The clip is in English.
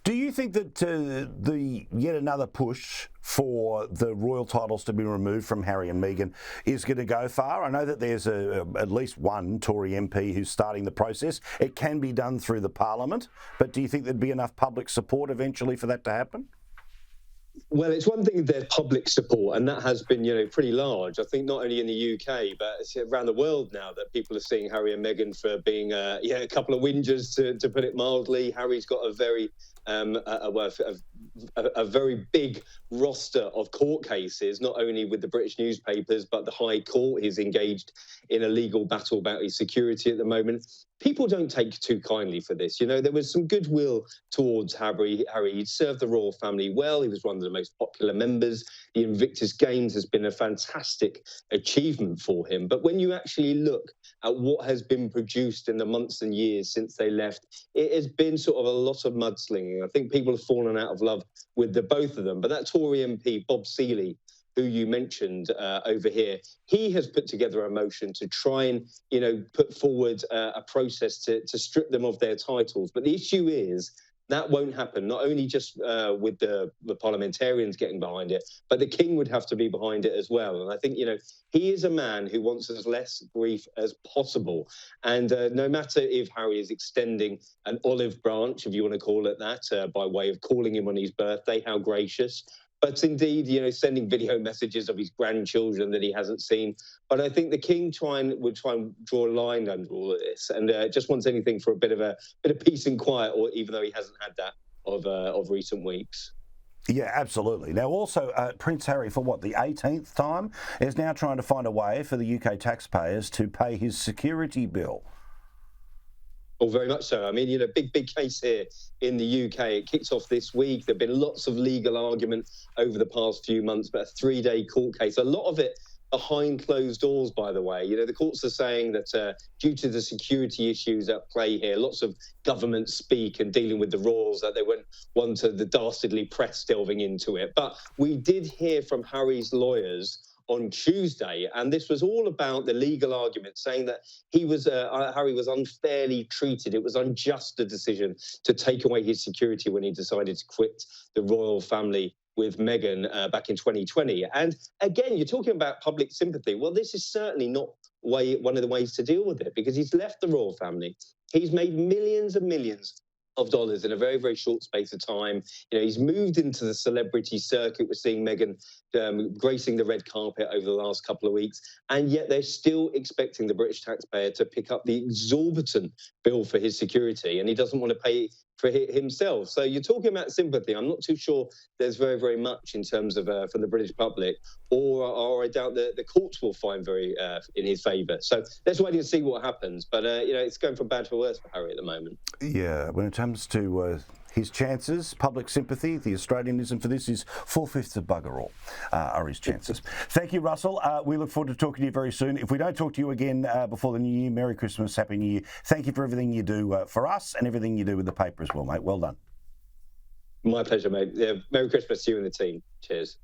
Do you think that the yet another push for the royal titles to be removed from Harry and Meghan is going to go far? I know that there's at least one Tory MP who's starting the process. It can be done through the Parliament, but do you think there'd be enough public support eventually for that to happen? Well, it's one thing there's public support, and that has been, pretty large. I think not only in the UK, but it's around the world now that people are seeing Harry and Meghan for being, a couple of whingers, to put it mildly. Harry's got a very a very big roster of court cases, not only with the British newspapers, but the High Court. He's engaged in a legal battle about his security at the moment. People don't take too kindly for this. There was some goodwill towards Harry. He served the royal family well. He was one of the most popular members. The Invictus Games has been a fantastic achievement for him. But when you actually look at what has been produced in the months and years since they left, it has been sort of a lot of mudslinging. I think people have fallen out of love with the both of them. But that Tory MP, Bob Seeley, who you mentioned over here, he has put together a motion to try and, put forward a process to strip them of their titles. But the issue is that won't happen, not only just with the parliamentarians getting behind it, but the king would have to be behind it as well. And I think, he is a man who wants as less grief as possible. And no matter if Harry is extending an olive branch, if you want to call it that, by way of calling him on his birthday, how gracious. But indeed, sending video messages of his grandchildren that he hasn't seen. But I think the king would try and draw a line under all of this, and just wants anything for a bit of peace and quiet, or even though he hasn't had that of recent weeks. Yeah, absolutely. Now, also, Prince Harry, for the 18th time, is now trying to find a way for the UK taxpayers to pay his security bill. Oh, very much so. I mean, big case here in the UK. It kicks off this week. There have been lots of legal argument over the past few months, but a 3-day court case. A lot of it behind closed doors, by the way. The courts are saying that due to the security issues at play here, lots of government speak and dealing with the royals, that they wouldn't want the dastardly press delving into it. But we did hear from Harry's lawyers on Tuesday, and this was all about the legal argument, saying that Harry was unfairly treated. It was unjust, a decision to take away his security when he decided to quit the royal family with Meghan back in 2020. And again, you're talking about public sympathy. Well, this is certainly not one of the ways to deal with it, because he's left the royal family. He's made millions and millions of dollars in a very, very short space of time. He's moved into the celebrity circuit. We're seeing Meghan gracing the red carpet over the last couple of weeks, and yet they're still expecting the British taxpayer to pick up the exorbitant bill for his security, and he doesn't want to pay for himself. So you're talking about sympathy. I'm not too sure there's very, very much in terms of from the British public, or I doubt that the courts will find very in his favour. So let's wait and see what happens. But it's going from bad to worse for Harry at the moment. Yeah, when it comes to his chances, public sympathy, the Australianism for this is 4/5 of bugger all are his chances. Thank you, Russell. We look forward to talking to you very soon. If we don't talk to you again before the new year, Merry Christmas, Happy New Year. Thank you for everything you do for us and everything you do with the paper as well, mate. Well done. My pleasure, mate. Yeah, Merry Christmas to you and the team. Cheers.